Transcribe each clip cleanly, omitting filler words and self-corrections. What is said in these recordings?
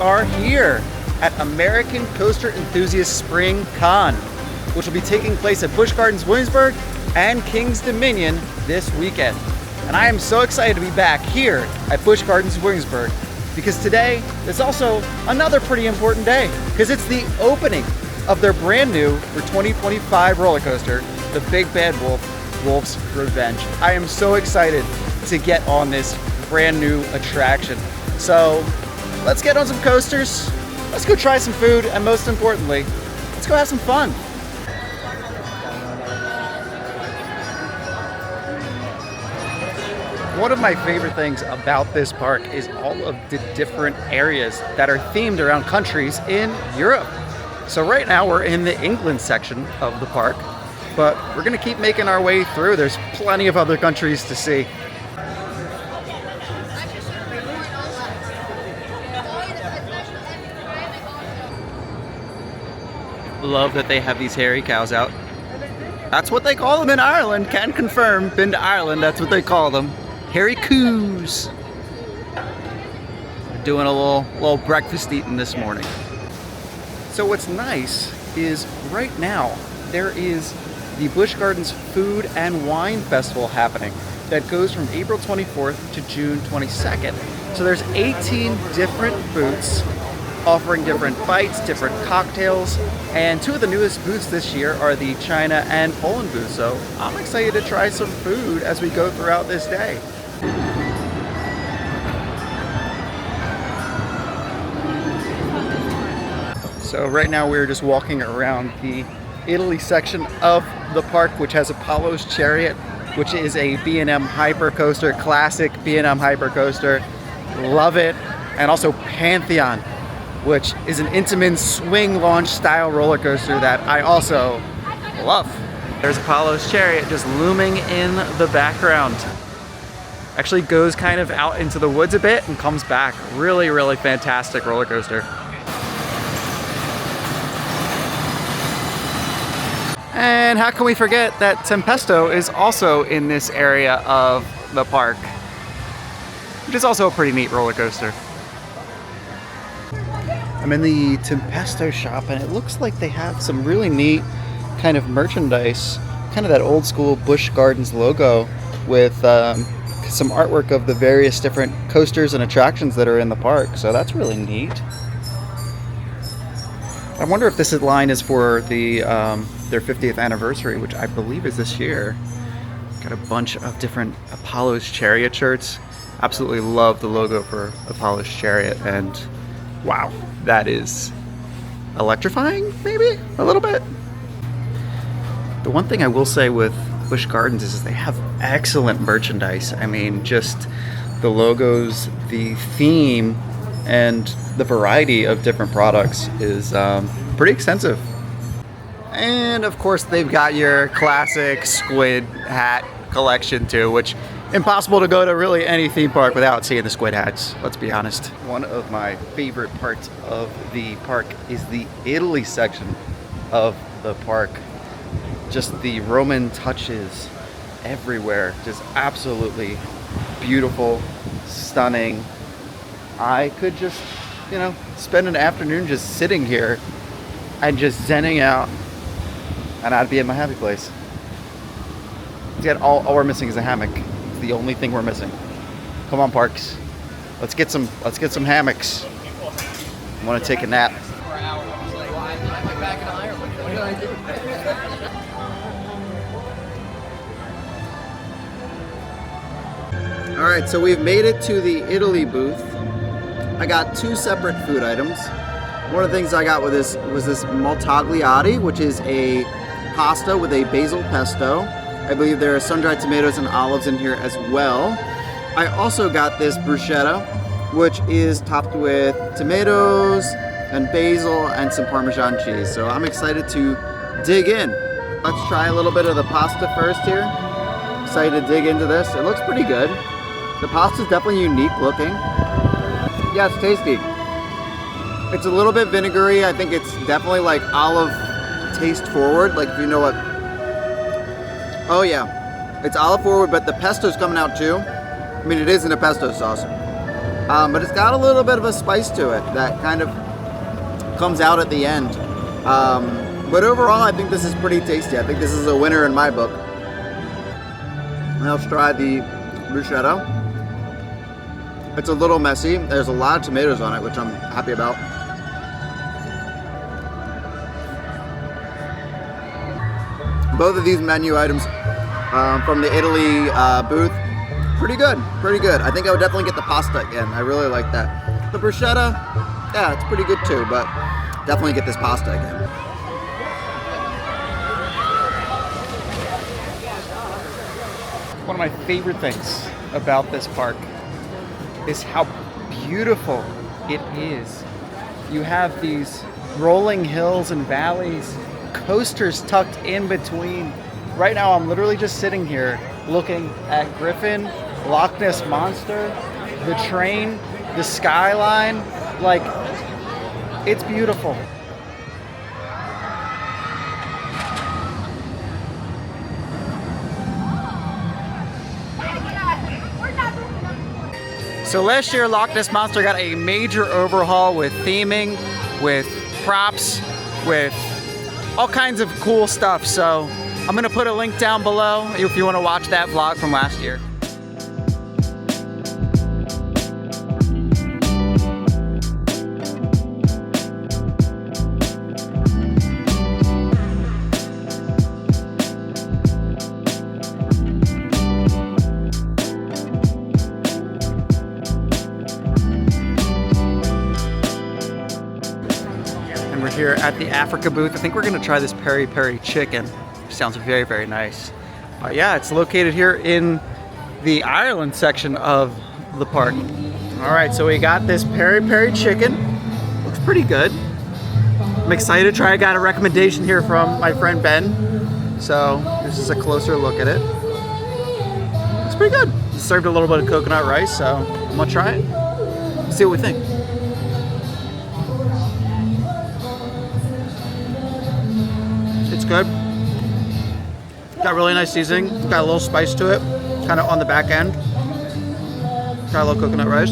are here at American Coaster Enthusiast Spring Con, which will be taking place at Busch Gardens Williamsburg and King's Dominion this weekend. And I am so excited to be back here at Busch Gardens Williamsburg because today is also another pretty important day because it's the opening of their brand new for 2025 roller coaster, the Big Bad Wolf, Wolf's Revenge. I am so excited to get on this brand new attraction. So let's get on some coasters, let's go try some food, and most importantly, let's go have some fun. One of my favorite things about this park is all of the different areas that are themed around countries in Europe. So right now we're in the England section of the park, but we're gonna keep making our way through. There's plenty of other countries to see. Love that they have these hairy cows out. That's what they call them in Ireland. Can confirm. Been to Ireland, that's what they call them. Hairy coos. Doing a little breakfast eating this morning. So what's nice is right now there is the Busch Gardens Food and Wine Festival happening that goes from April 24th to June 22nd. So there's 18 different booths offering different bites, different cocktails, and two of the newest booths this year are the China and Poland booths. So I'm excited to try some food as we go throughout this day. So right now we're just walking around the Italy section of the park, which has Apollo's Chariot, which is a B&M hyper coaster, classic B&M hyper coaster. Love it. And also Pantheon, which is an Intamin swing launch style roller coaster that I also love. There's Apollo's Chariot just looming in the background. Actually goes kind of out into the woods a bit and comes back. Really, really fantastic roller coaster. And how can we forget that Tempesto is also in this area of the park, which is also a pretty neat roller coaster. I'm in the Tempesto shop and it looks like they have some really neat kind of merchandise, kind of that old school Busch Gardens logo with some artwork of the various different coasters and attractions that are in the park. So that's really neat. I wonder if this line is for the their 50th anniversary, which I believe is this year. Got a bunch of different Apollo's Chariot shirts. Absolutely love the logo for Apollo's Chariot, and wow, that is electrifying, maybe a little bit. The one thing I will say with Busch Gardens is they have excellent merchandise. I mean, just the logos, the theme, and the variety of different products is pretty extensive. And of course they've got your classic squid hat collection too, which impossible to go to really any theme park without seeing the squid hats, let's be honest. One of my favorite parts of the park is the Italy section of the park. Just the Roman touches everywhere, just absolutely beautiful, stunning. I could just, you know, spend an afternoon just sitting here and just zenning out, and I'd be in my happy place. Yet all we're missing is a hammock. It's the only thing we're missing. Come on, parks. Let's get some hammocks. I want to take a nap. All right, so we've made it to the Italy booth. I got two separate food items. One of the things I got with this was this maltagliati, which is a pasta with a basil pesto. I believe there are sun-dried tomatoes and olives in here as well. I also got this bruschetta, which is topped with tomatoes and basil and some Parmesan cheese. So I'm excited to dig in. Let's try a little bit of the pasta first here. Excited to dig into this. It looks pretty good. The pasta is definitely unique looking. Yeah, it's tasty. It's a little bit vinegary. I think it's definitely like olive taste forward, like if you know what. Oh yeah, it's olive forward, but the pesto's coming out too. I mean, it isn't a pesto sauce. but it's got a little bit of a spice to it that kind of comes out at the end. But overall, I think this is pretty tasty. I think this is a winner in my book. Now let's try the bruschetta. It's a little messy. There's a lot of tomatoes on it, which I'm happy about. Both of these menu items from the Italy booth, pretty good, pretty good. I think I would definitely get the pasta again. I really like that. The bruschetta, yeah, it's pretty good too, but definitely get this pasta again. One of my favorite things about this park is how beautiful it is. You have these rolling hills and valleys, coasters tucked in between. Right now I'm literally just sitting here looking at Griffin, Loch Ness Monster, the train, the skyline. Like, it's beautiful. So last year, Loch Ness Monster got a major overhaul with theming, with props, with all kinds of cool stuff. So I'm gonna put a link down below if you wanna watch that vlog from last year. Here at the Africa booth. I think we're gonna try this peri peri chicken. Sounds very, very nice. Yeah, it's located here in the Ireland section of the park. All right, so we got this peri peri chicken. Looks pretty good. I'm excited to try. I got a recommendation here from my friend Ben. So this is a closer look at it. It's pretty good. Served a little bit of coconut rice, so I'm gonna try it. See what we think. It's good. Got really nice seasoning. Got a little spice to it, kind of on the back end. Got a little coconut rice.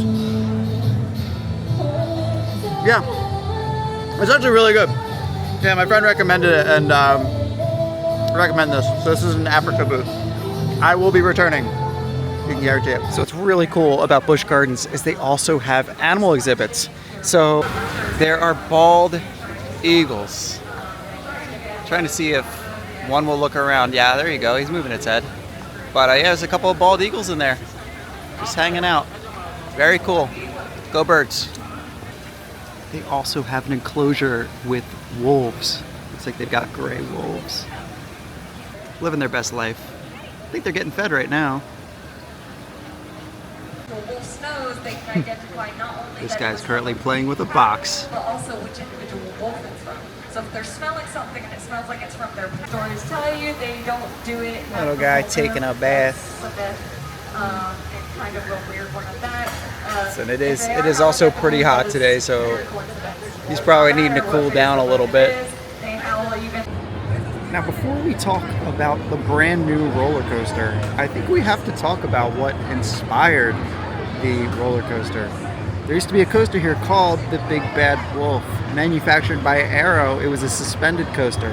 Yeah, it's actually really good. Yeah, my friend recommended it, and recommend this. So this is an Africa booth. I will be returning. You can guarantee it. So what's really cool about Busch Gardens is they also have animal exhibits. So there are bald eagles. Trying to see if one will look around. Yeah, there you go. He's moving its head. But yeah, there's a couple of bald eagles in there, just hanging out. Very cool. Go birds. They also have an enclosure with wolves. Looks like they've got gray wolves. Living their best life. I think they're getting fed right now. Wolf's nose, they can identify not only this guy's currently playing with a box, but also which individual wolf it's from. So if they're smelling something and it smells like it's from their stories tell you they don't do it. Little guy taking a bath. And kind of a weird one of that. And it is also pretty hot today, so he's probably needing to cool down a little bit. Now, before we talk about the brand new roller coaster, I think we have to talk about what inspired the roller coaster. There used to be a coaster here called the Big Bad Wolf, manufactured by Arrow. It was a suspended coaster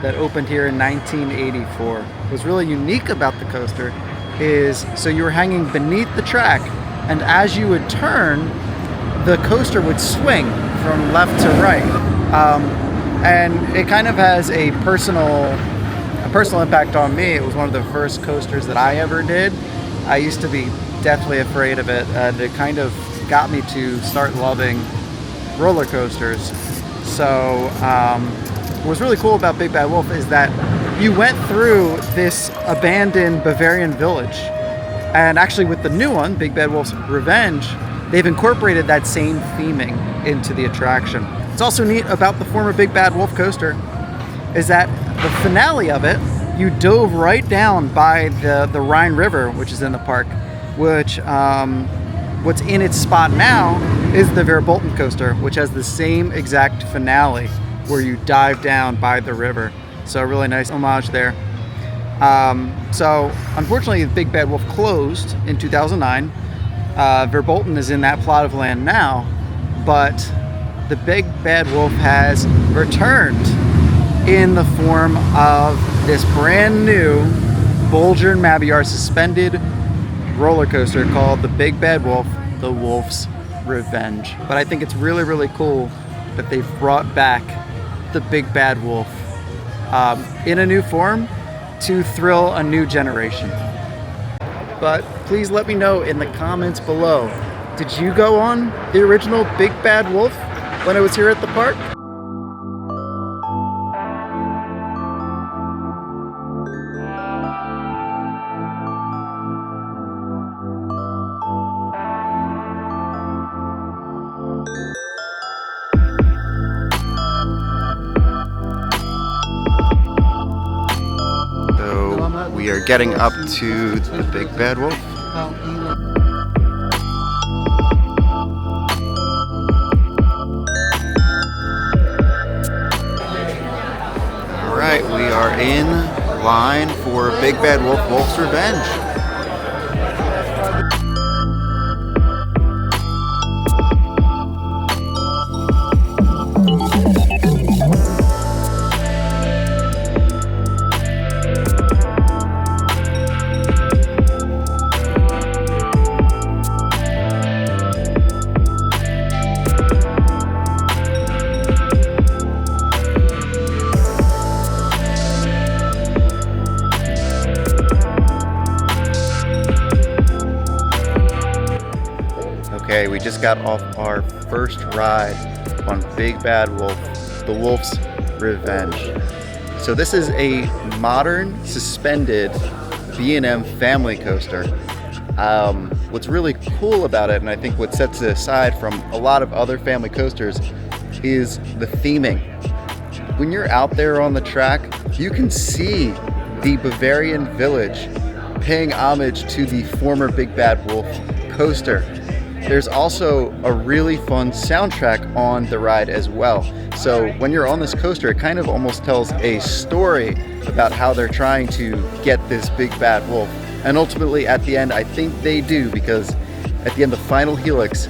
that opened here in 1984. What's really unique about the coaster is, so you were hanging beneath the track, and as you would turn, the coaster would swing from left to right. And it kind of has a personal impact on me. It was one of the first coasters that I ever did. I used to be deathly afraid of it, and it kind of got me to start loving roller coasters. So what's really cool about Big Bad Wolf is that you went through this abandoned Bavarian village, and actually with the new one, Big Bad Wolf's Revenge, they've incorporated that same theming into the attraction. What's also neat about the former Big Bad Wolf coaster is that the finale of it, you dove right down by the Rhine River, which is in the park, which what's in its spot now is the Verbolten coaster, which has the same exact finale where you dive down by the river. So a really nice homage there. So unfortunately, Big Bad Wolf closed in 2009. Verbolten is in that plot of land now, but the Big Bad Wolf has returned in the form of this brand new Bolger and Mabillard suspended roller coaster called the Big Bad Wolf, the Wolf's Revenge. But I think it's really, really cool that they've brought back the Big Bad Wolf in a new form to thrill a new generation. But please let me know in the comments below, did you go on the original Big Bad Wolf when it was here at the park? So we are getting up to the Big Bad Wolf. Alright, we are in line for Big Bad Wolf, Wolf's Revenge. Okay, we just got off our first ride on Big Bad Wolf, the Wolf's Revenge. So this is a modern suspended B&M family coaster. What's really cool about it, and I think what sets it aside from a lot of other family coasters, is the theming. When you're out there on the track, you can see the Bavarian village paying homage to the former Big Bad Wolf coaster. There's also a really fun soundtrack on the ride as well. So when you're on this coaster, it kind of almost tells a story about how they're trying to get this Big Bad Wolf. And ultimately at the end, I think they do, because at the end, the final helix,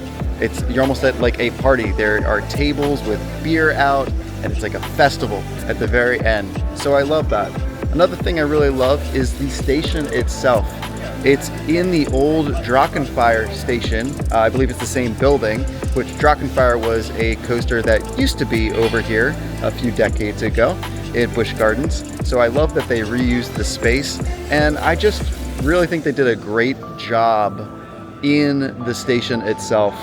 you're almost at like a party. There are tables with beer out, and it's like a festival at the very end. So I love that. Another thing I really love is the station itself. It's in the old Griffin and Fire station. I believe it's the same building, which Griffin and Fire was a coaster that used to be over here a few decades ago in Busch Gardens. So I love that they reused the space, and I just really think they did a great job in the station itself,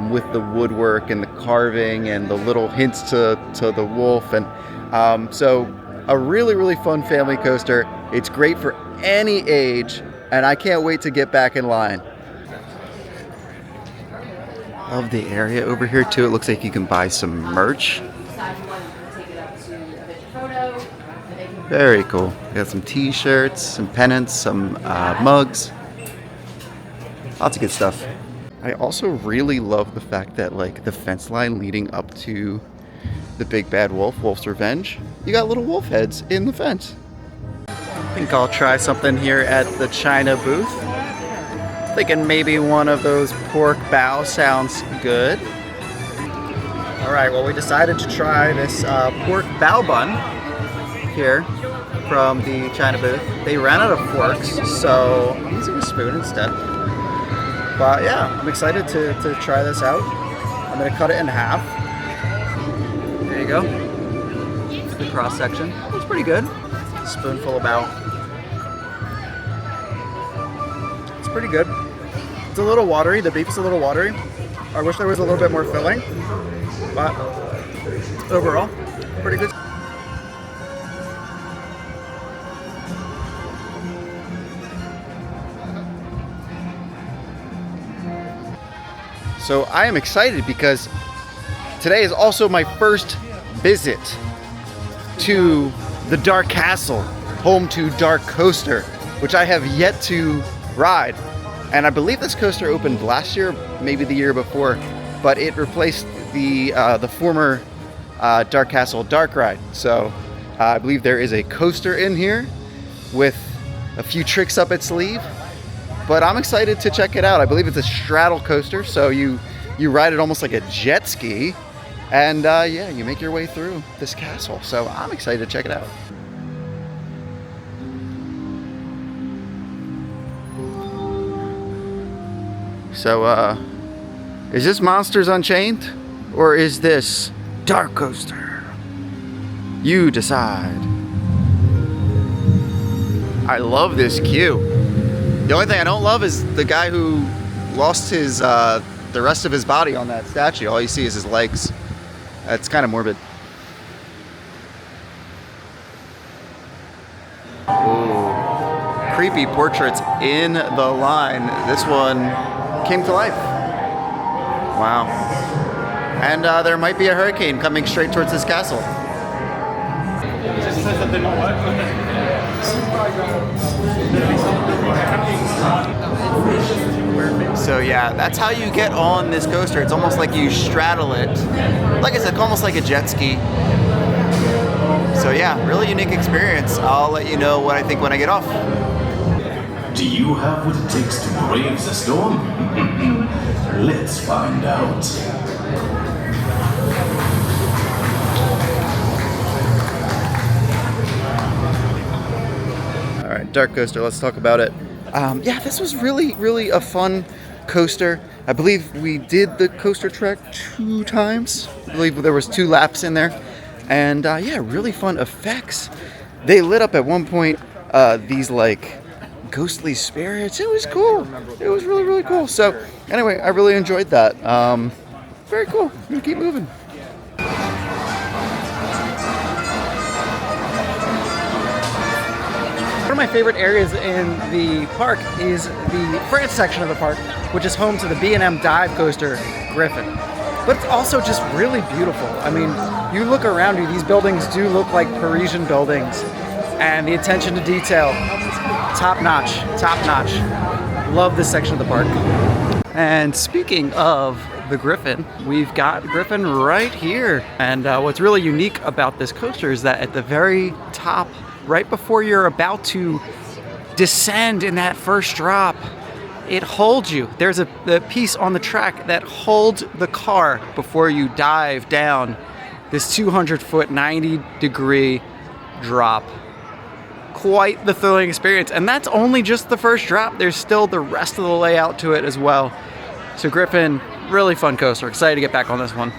with the woodwork and the carving and the little hints to the wolf. And so a really, really fun family coaster. It's great for any age, and I can't wait to get back in line. Love the area over here too. It looks like you can buy some merch. Very cool. Got some t-shirts, some pennants, some mugs. Lots of good stuff. I also really love the fact that like the fence line leading up to the Big Bad Wolf, Wolf's Revenge, you got little wolf heads in the fence. I think I'll try something here at the China booth. Thinking maybe one of those pork bao sounds good. All right, well, we decided to try this pork bao bun here from the China booth. They ran out of forks, so I'm using a spoon instead. But yeah, I'm excited to try this out. I'm gonna cut it in half. There you go. The cross section. It's pretty good. Spoonful of bao. It's pretty good. It's a little watery. The beef's a little watery. I wish there was a little bit more filling, but overall, pretty good. So I am excited because today is also my first visit to the Dark Castle, home to DarKoaster, which I have yet to ride. And I believe this coaster opened last year, maybe the year before, but it replaced the former Dark Castle Dark Ride. So I believe there is a coaster in here with a few tricks up its sleeve. but I'm excited to check it out. I believe it's a straddle coaster, so you ride it almost like a jet ski, and yeah, you make your way through this castle. So I'm excited to check it out. So, is this Monsters Unchained, or is this DarKoaster? You decide. I love this queue. The only thing I don't love is the guy who lost his, the rest of his body on that statue. All you see is his legs. That's kind of morbid. Ooh. Creepy portraits in the line. This one came to life. Wow. And there might be a hurricane coming straight towards this castle. It just says that they don't work. So yeah, that's how you get on this coaster. It's almost like you straddle it. Like I said, almost like a jet ski. So yeah, really unique experience. I'll let you know what I think when I get off. Do you have what it takes to brave the storm? Let's find out. All right, DarKoaster, let's talk about it. Yeah, this was really a fun coaster. I believe we did the coaster trek 2 times. I believe there was 2 laps in there. And yeah, really fun effects. They lit up at one point these like ghostly spirits. It was cool. It was really cool. So anyway, I really enjoyed that. Very cool. I'm gonna keep moving. One of my favorite areas in the park is the France section of the park, which is home to the B&M dive coaster, Griffin. But it's also just really beautiful. I mean, you look around you, these buildings do look like Parisian buildings, and the attention to detail, top notch. Love this section of the park. And speaking of the Griffin, we've got Griffin right here. And what's really unique about this coaster is that at the very top, right before you're about to descend in that first drop, it holds you. There's a piece on the track that holds the car before you dive down this 200-foot, 90-degree drop. Quite the thrilling experience. And that's only just the first drop. There's still the rest of the layout to it as well. So Griffin, really fun coaster. Excited to get back on this one.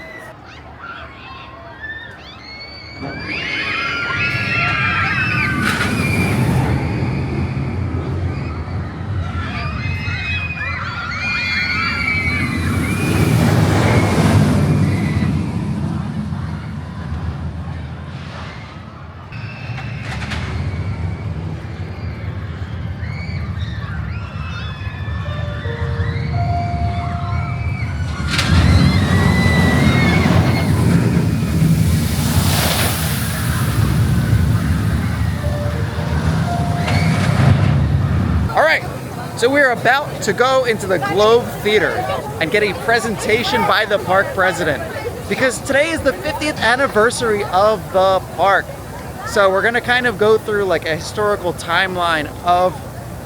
So we're about to go into the Globe Theater and get a presentation by the park president, because today is the 50th anniversary of the park. So we're gonna kind of go through like a historical timeline of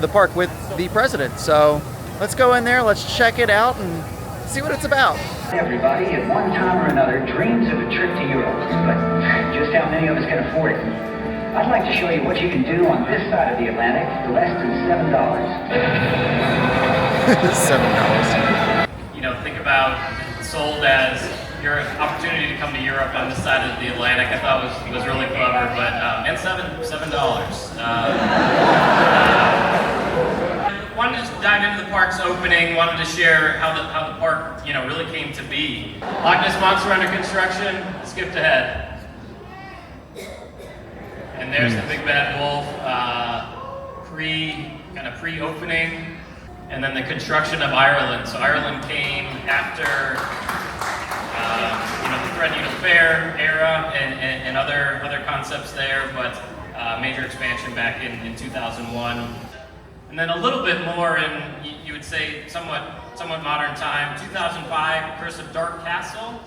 the park with the president. So let's go in there, let's check it out and see what it's about. Everybody at one time or another dreams of a trip to Europe, but just how many of us can afford it? I'd like to show you what you can do on this side of the Atlantic for less than $7. $7. You know, think about sold as your opportunity to come to Europe on this side of the Atlantic. I thought was really clever, but and $7. Wanted to just dive into the park's opening. Wanted to share how the park, you know, really came to be. Loch Ness Monster under construction. Skipped ahead. And there's the Big Bad Wolf, pre-opening, and then the construction of Ireland. So Ireland came after, the Threadneedle Fair era and other concepts there, but major expansion back in 2001. And then a little bit more in, you would say, somewhat modern time. 2005, Curse of Dark Castle.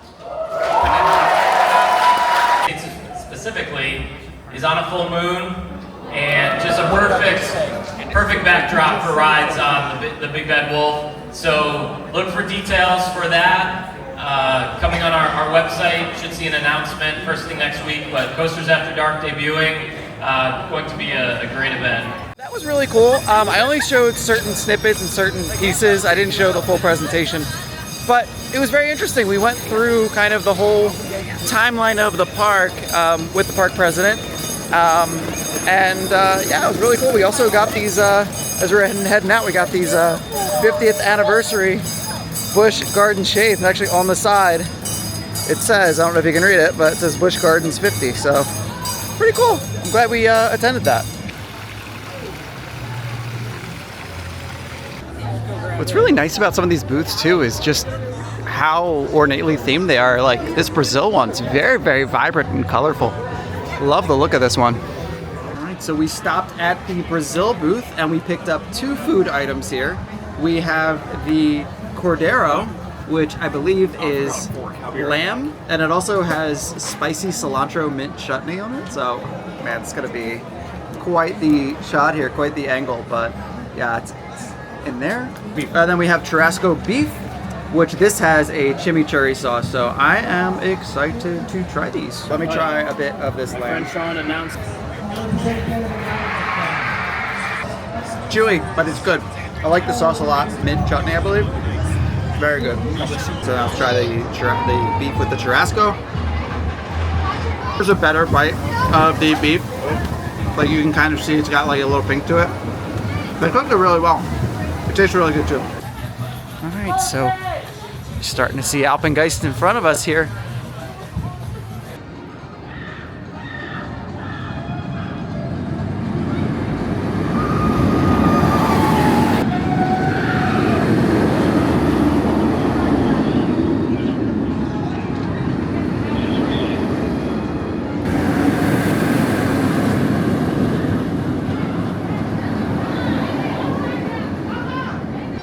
And then, specifically, is on a full moon, and just a perfect backdrop for rides on the Big Bad Wolf. So look for details for that. Coming on our website, should see an announcement first thing next week, but Coasters After Dark debuting, going to be a great event. That was really cool. I only showed certain snippets and certain pieces. I didn't show the full presentation, but it was very interesting. We went through kind of the whole timeline of the park with the park president. Yeah, it was really cool. We also got these, as we're heading out, we got these 50th anniversary Busch Gardens shades. And actually on the side, it says, I don't know if you can read it, but it says Busch Gardens 50. So pretty cool. I'm glad we attended that. What's really nice about some of these booths too is just how ornately themed they are. Like this Brazil one's very, very vibrant and colorful. Love the look of this one. All right, so we stopped at the Brazil booth and we picked up 2 food items here. We have the Cordero, which I believe is lamb, and it also has spicy cilantro mint chutney on it. So, man, it's gonna be quite the shot here, quite the angle, but yeah, it's in there. Then we have Churrasco beef, which this has a chimichurri sauce, so I am excited to try these. Let me try a bit of this lamb. Sean announced. Chewy, but it's good. I like the sauce a lot. Mint chutney, I believe. Very good. So I'll try the beef with the churrasco. There's a better bite of the beef. Like you can kind of see it's got like a little pink to it. They cooked it really well. It tastes really good too. All right, so starting to see Alpengeist in front of us here.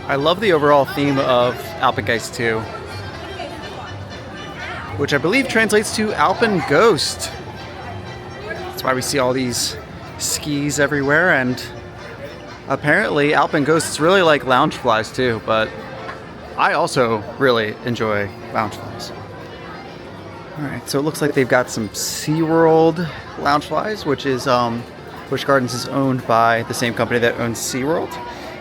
I love the overall theme of Alpengeist 2, which I believe translates to Alpenghost. That's why we see all these skis everywhere, and apparently Alpenghost is really like Loungeflies too, but I also really enjoy Loungeflies. Alright, so it looks like they've got some SeaWorld Loungeflies, which is Busch Gardens is owned by the same company that owns SeaWorld.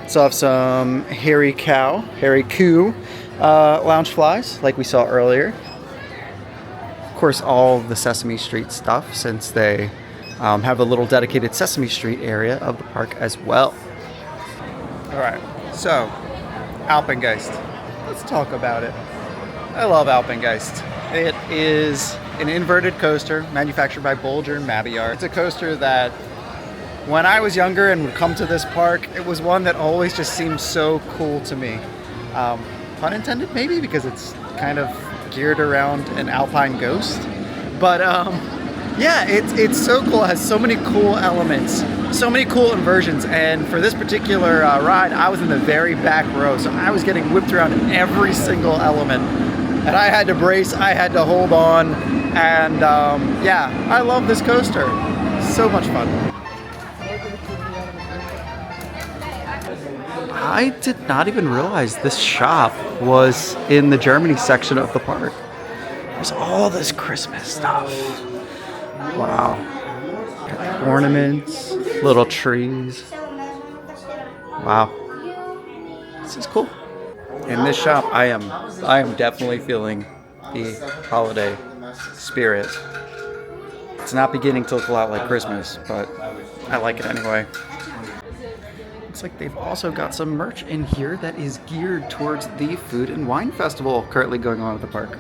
So I have some Harry Coo Loungeflies, like we saw earlier. Of course, all the Sesame Street stuff, since they have a little dedicated Sesame Street area of the park as well. All right, so Alpengeist. Let's talk about it. I love Alpengeist. It is an inverted coaster manufactured by Bolger and Mabillard. It's a coaster that when I was younger and would come to this park, it was one that always just seemed so cool to me. Pun intended, maybe, because it's kind of geared around an alpine ghost. But yeah, it's so cool. It has so many cool elements, so many cool inversions. And for this particular ride, I was in the very back row, so I was getting whipped around in every single element. And I had to brace, I had to hold on. And yeah, I love this coaster. So much fun. I did not even realize this shop was in the Germany section of the park. There's all this Christmas stuff. Wow. Got ornaments, little trees. Wow. This is cool. In this shop, I am definitely feeling the holiday spirit. It's not beginning to look a lot like Christmas, but I like it anyway. Looks like they've also got some merch in here that is geared towards the Food and Wine Festival currently going on at the park.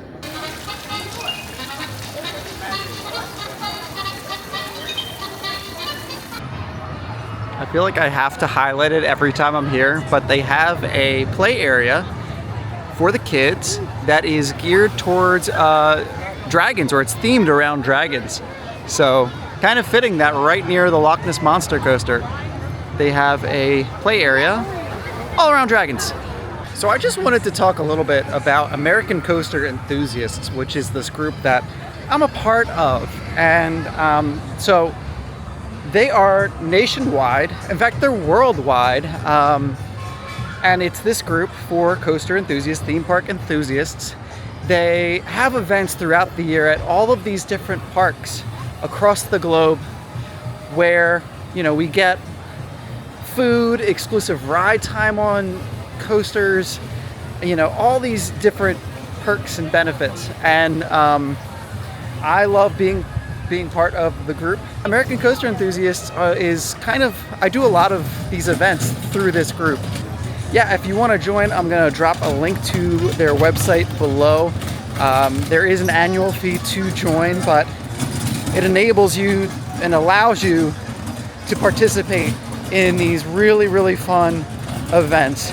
I feel like I have to highlight it every time I'm here, but they have a play area for the kids that is geared towards dragons, or it's themed around dragons. So kind of fitting that right near the Loch Ness Monster coaster. They have a play area all around dragons. So I just wanted to talk a little bit about American Coaster Enthusiasts, which is this group that I'm a part of. And so They are nationwide. In fact, they're worldwide. And it's this group for coaster enthusiasts, theme park enthusiasts. They have events throughout the year at all of these different parks across the globe where, you know, we get food, exclusive ride time on coasters, you know, all these different perks and benefits. And I love being part of the group. American Coaster Enthusiasts is kind of, I do a lot of these events through this group. Yeah, if you want to join, I'm going to drop a link to their website below. There is an annual fee to join, but it enables you and allows you to participate in these really, really fun events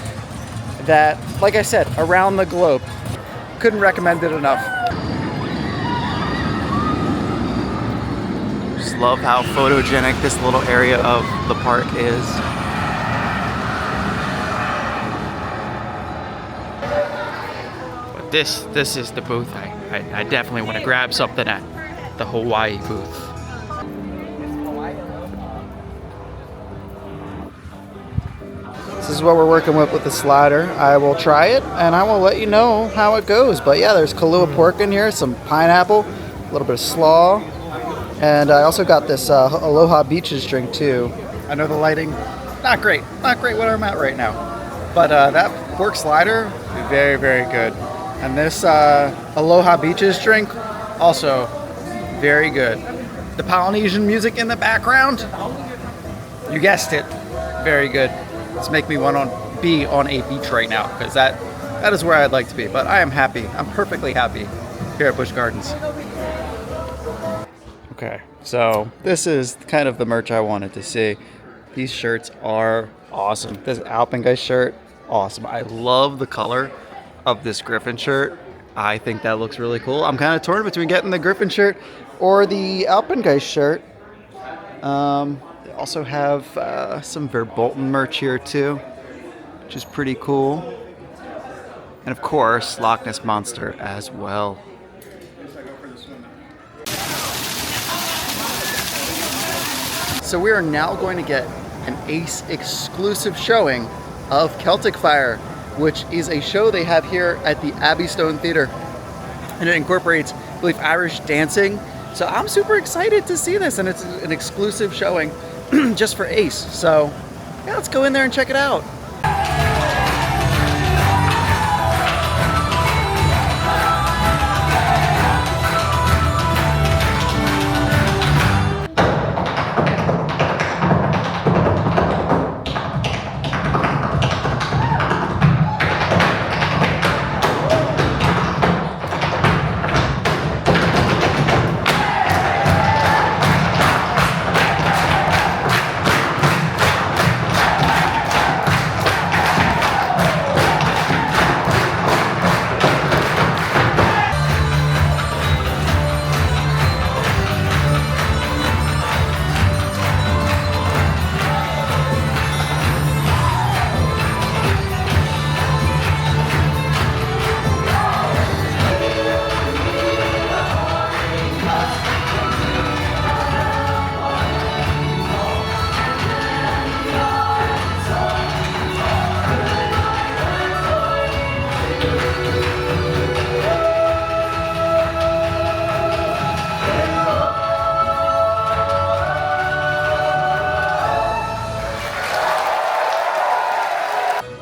that, like I said, around the globe. Couldn't recommend it enough. Just love how photogenic this little area of the park is. But this is the booth. I definitely want to grab something at the Hawaii booth. This is what we're working with the slider. I will try it and I will let you know how it goes. But yeah, there's Kahlua pork in here, some pineapple, a little bit of slaw, and I also got this Aloha Beaches drink too. I know the lighting, not great where I'm at right now. But that pork slider, very, very good. And this Aloha Beaches drink, also very good. The Polynesian music in the background, you guessed it, very good. It's making me want to be on a beach right now, because that is where I'd like to be. But I am happy. I'm perfectly happy here at Busch Gardens. Okay, so this is kind of the merch I wanted to see. These shirts are awesome. This Alpengeist shirt, awesome. I love the color of this Griffin shirt. I think that looks really cool. I'm kind of torn between getting the Griffin shirt or the Alpengeist shirt. They also have some Verbolten merch here too, which is pretty cool. And of course, Loch Ness Monster as well. So we are now going to get an Ace exclusive showing of Celtic Fire, which is a show they have here at the Abbey Stone Theatre. And it incorporates, I believe, Irish dancing. So I'm super excited to see this, and it's an exclusive showing just for Ace. So yeah, let's go in there and check it out.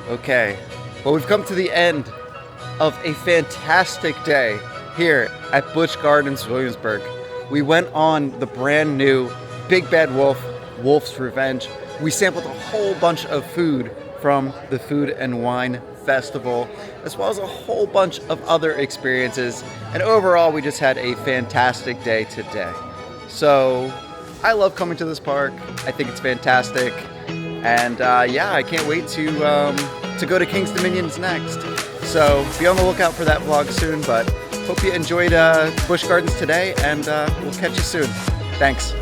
Okay, well, we've come to the end of a fantastic day here at Busch Gardens Williamsburg. We went on the brand new Big Bad Wolf, Wolf's Revenge. We sampled a whole bunch of food from the Food and Wine Festival, as well as a whole bunch of other experiences. And overall, we just had a fantastic day today. So I love coming to this park. I think it's fantastic. And yeah, I can't wait to go to King's Dominions next. So be on the lookout for that vlog soon, but hope you enjoyed Busch Gardens today, and we'll catch you soon. Thanks.